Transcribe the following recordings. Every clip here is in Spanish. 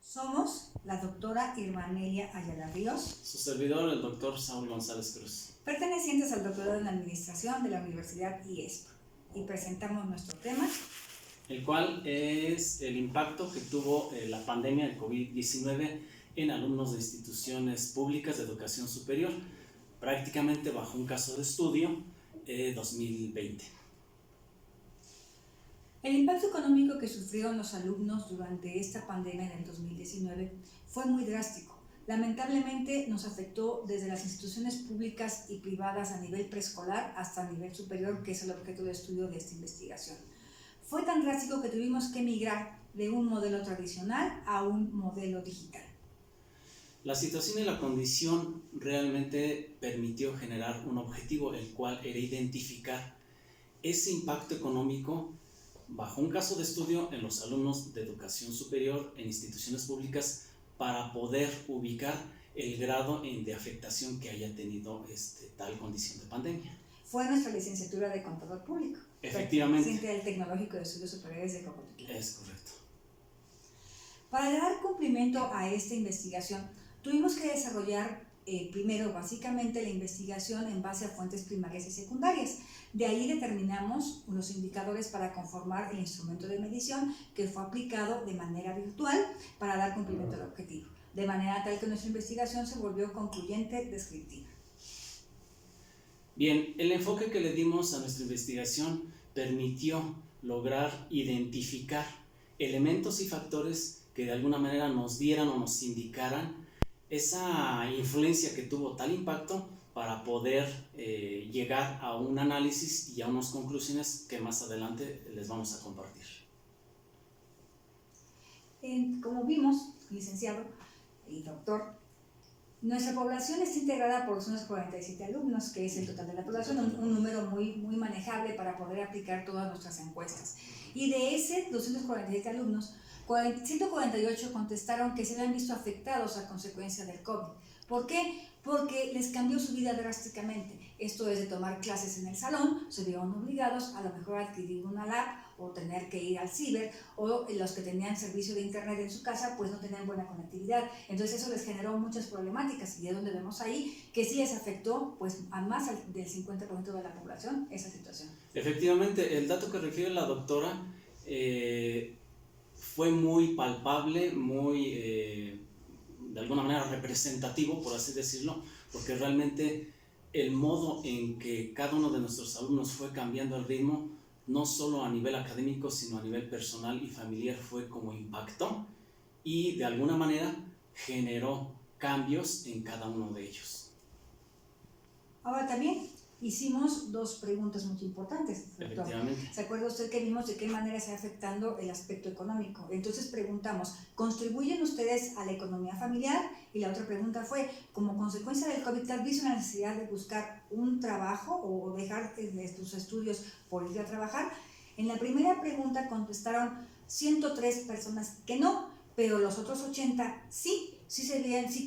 Somos la doctora Irmanelia Ayala Ríos, su servidor, el doctor Saúl González Cruz, pertenecientes al doctorado en Administración de la Universidad IESP, y presentamos nuestro tema, el cual es el impacto que tuvo la pandemia de COVID-19 en alumnos de instituciones públicas de educación superior, prácticamente bajo un caso de estudio 2020. El impacto económico que sufrieron los alumnos durante esta pandemia del 2019 fue muy drástico. Lamentablemente nos afectó desde las instituciones públicas y privadas a nivel preescolar hasta nivel superior, que es el objeto de estudio de esta investigación. Fue tan drástico que tuvimos que migrar de un modelo tradicional a un modelo digital. La situación y la condición realmente permitió generar un objetivo, el cual era identificar ese impacto económico bajo un caso de estudio en los alumnos de educación superior en instituciones públicas para poder ubicar el grado de afectación que haya tenido tal condición de pandemia. Fue nuestra licenciatura de Contador Público. Efectivamente. Del Tecnológico de Estudios Superiores de Cocotitlán. Es correcto. Para dar cumplimiento a esta investigación, tuvimos que desarrollar primero básicamente la investigación en base a fuentes primarias y secundarias. De ahí determinamos unos indicadores para conformar el instrumento de medición que fue aplicado de manera virtual para dar cumplimiento al objetivo, de manera tal que nuestra investigación se volvió concluyente, descriptiva. Bien, el enfoque que le dimos a nuestra investigación permitió lograr identificar elementos y factores que de alguna manera nos dieran o nos indicaran esa influencia que tuvo tal impacto para poder llegar a un análisis y a unas conclusiones que más adelante les vamos a compartir. Como vimos, licenciado y doctor, nuestra población está integrada por 247 alumnos, que es el total de la población, un número muy manejable para poder aplicar todas nuestras encuestas. Y de ese 247 alumnos, 148 contestaron que se habían visto afectados a consecuencia del COVID. ¿Por qué? Porque les cambió su vida drásticamente. Esto es de tomar clases en el salón, se vieron obligados a lo mejor a adquirir una lap o tener que ir al ciber, o los que tenían servicio de internet en su casa pues no tenían buena conectividad. Entonces eso les generó muchas problemáticas y es donde vemos ahí que sí les afectó pues a más del 50% de la población esa situación. Efectivamente, el dato que refiere la doctora fue muy palpable, muy de alguna manera representativo, por así decirlo, porque realmente el modo en que cada uno de nuestros alumnos fue cambiando el ritmo, no solo a nivel académico, sino a nivel personal y familiar, fue como impactó y de alguna manera generó cambios en cada uno de ellos. Ahora también hicimos dos preguntas muy importantes, doctor. Efectivamente. ¿Se acuerda usted que vimos de qué manera está afectando el aspecto económico? Entonces preguntamos, ¿contribuyen ustedes a la economía familiar? Y la otra pregunta fue, como consecuencia del COVID, ¿tal vez una necesidad de buscar un trabajo o dejar tus estudios por ir a trabajar? En la primera pregunta contestaron 103 personas que no, pero los otros 80 sí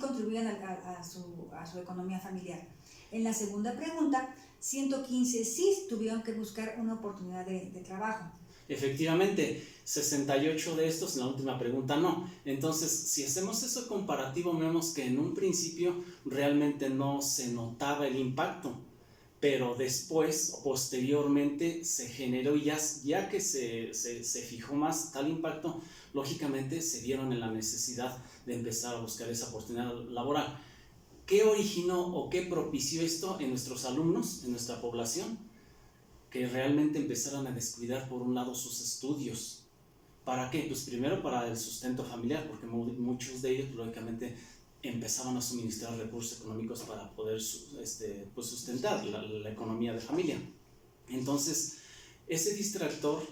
contribuyen a su economía familiar. En la segunda pregunta, 115 sí tuvieron que buscar una oportunidad de trabajo. Efectivamente, 68 de estos en la última pregunta no. Entonces, si hacemos eso comparativo, vemos que en un principio realmente no se notaba el impacto, pero después, posteriormente, se generó y ya que se fijó más tal impacto, lógicamente se vieron en la necesidad de empezar a buscar esa oportunidad laboral. ¿Qué originó o qué propició esto en nuestros alumnos, en nuestra población? Que realmente empezaran a descuidar por un lado sus estudios. ¿Para qué? Pues primero para el sustento familiar, porque muchos de ellos lógicamente empezaban a suministrar recursos económicos para poder pues sustentar la economía de familia. Entonces, ese distractor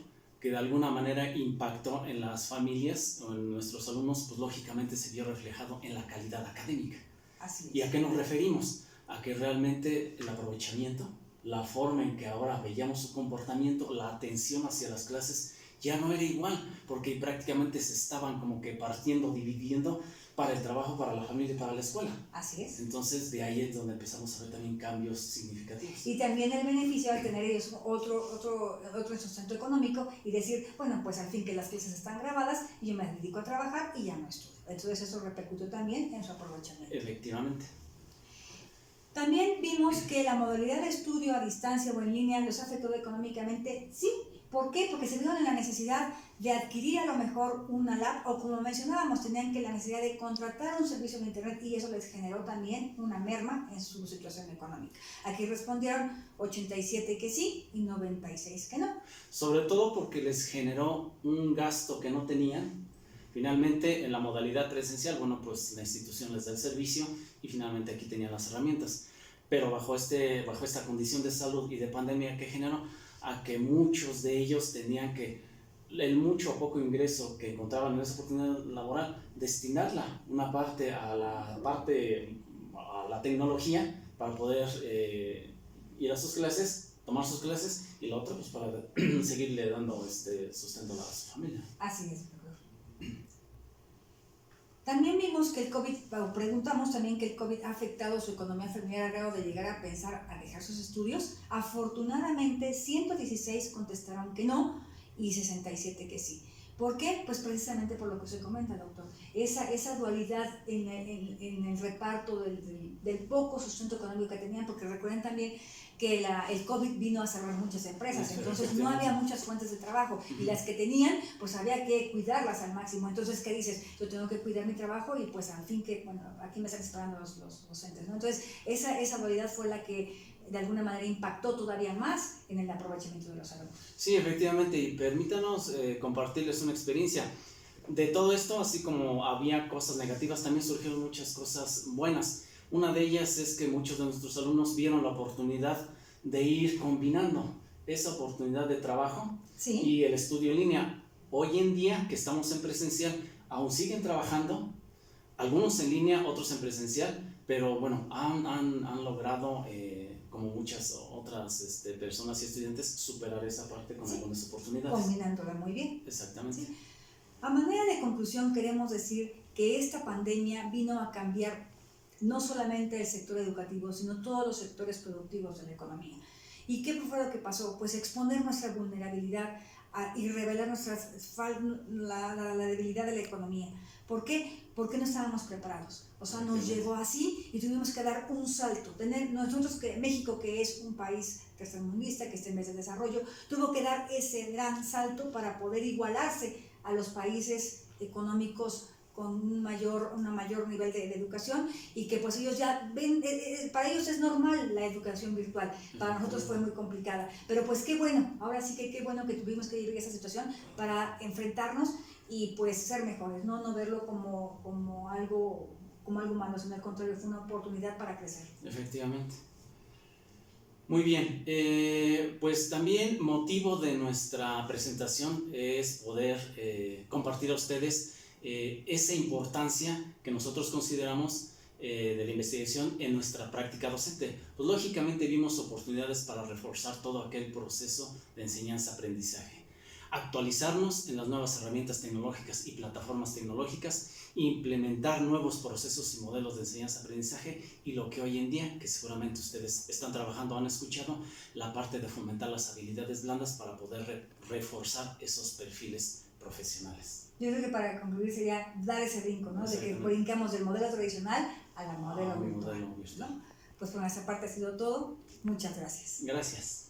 que de alguna manera impactó en las familias o en nuestros alumnos, pues lógicamente se vio reflejado en la calidad académica. Así es. ¿Y a qué nos referimos? A que realmente el aprovechamiento, la forma en que ahora veíamos su comportamiento, la atención hacia las clases ya no era igual, porque prácticamente se estaban como que partiendo, dividiendo para el trabajo, para la familia y para la escuela. Así es. Entonces de ahí es donde empezamos a ver también cambios significativos. Y también el beneficio de tener ellos otro sustento económico y decir, bueno, pues al fin que las clases están grabadas y yo me dedico a trabajar y ya no estudio. Entonces eso repercutió también en su aprovechamiento. Efectivamente. También vimos que la modalidad de estudio a distancia o en línea los afectó económicamente, sí. ¿Por qué? Porque se vieron en la necesidad de adquirir a lo mejor una lap, o como mencionábamos, tenían que la necesidad de contratar un servicio de internet y eso les generó también una merma en su situación económica. Aquí respondieron 87 que sí y 96 que no. Sobre todo porque les generó un gasto que no tenían. Finalmente, en la modalidad presencial, bueno, pues la institución les da el servicio y finalmente aquí tenían las herramientas. Pero bajo esta condición de salud y de pandemia que generó, a que muchos de ellos tenían que, el mucho o poco ingreso que encontraban en esa oportunidad laboral, destinarla una parte a la tecnología para poder ir a sus clases, tomar sus clases, y la otra pues para seguirle dando sustento a su familia. Así es, doctor. También vimos que el COVID, preguntamos también que el COVID ha afectado su economía familiar al grado de llegar a pensar a dejar sus estudios. Afortunadamente, 116 contestaron que no y 67 que sí. ¿Por qué? Pues precisamente por lo que usted comenta, doctor. Esa dualidad en el reparto del poco sustento económico que tenían, porque recuerden también que el COVID vino a cerrar muchas empresas, entonces no había muchas fuentes de trabajo y las que tenían, pues había que cuidarlas al máximo. Entonces, ¿qué dices? Yo tengo que cuidar mi trabajo y pues al fin que, bueno, aquí me están esperando los docentes, ¿no? Entonces, esa dualidad fue la que de alguna manera impactó todavía más en el aprovechamiento de los alumnos. Sí, efectivamente, y permítanos compartirles una experiencia. De todo esto, así como había cosas negativas, también surgieron muchas cosas buenas. Una de ellas es que muchos de nuestros alumnos vieron la oportunidad de ir combinando esa oportunidad de trabajo ¿Sí? y el estudio en línea. Hoy en día, que estamos en presencial, aún siguen trabajando, algunos en línea, otros en presencial, pero bueno, han logrado, como muchas otras personas y estudiantes, superar esa parte con algunas oportunidades. Combinándola muy bien. Exactamente. ¿Sí? A manera de conclusión, queremos decir que esta pandemia vino a cambiar no solamente el sector educativo, sino todos los sectores productivos de la economía. ¿Y qué fue lo que pasó? Pues exponer nuestra vulnerabilidad y revelar la debilidad de la economía. ¿Por qué? Porque no estábamos preparados. O sea, nos llegó así y tuvimos que dar un salto. Nosotros, México, que es un país tercermundista, que está en vías de desarrollo, tuvo que dar ese gran salto para poder igualarse a los países económicos con un mayor nivel de educación, y que pues ellos ya ven, para ellos es normal la educación virtual, para nosotros fue muy complicada, pero pues qué bueno, ahora sí que qué bueno que tuvimos que vivir esa situación para enfrentarnos y pues ser mejores, no verlo como algo malo, sino al contrario, fue una oportunidad para crecer. Efectivamente. Muy bien, pues también motivo de nuestra presentación es poder compartir a ustedes esa importancia que nosotros consideramos de la investigación en nuestra práctica docente. Pues lógicamente vimos oportunidades para reforzar todo aquel proceso de enseñanza-aprendizaje, actualizarnos en las nuevas herramientas tecnológicas y plataformas tecnológicas, implementar nuevos procesos y modelos de enseñanza-aprendizaje, y lo que hoy en día, que seguramente ustedes están trabajando, han escuchado, la parte de fomentar las habilidades blandas para poder reforzar esos perfiles profesionales. Yo creo que para concluir sería dar ese brinco, ¿no? De que brincamos del modelo tradicional a la modelo virtual, ¿no? Pues por nuestra parte ha sido todo. Muchas gracias. Gracias.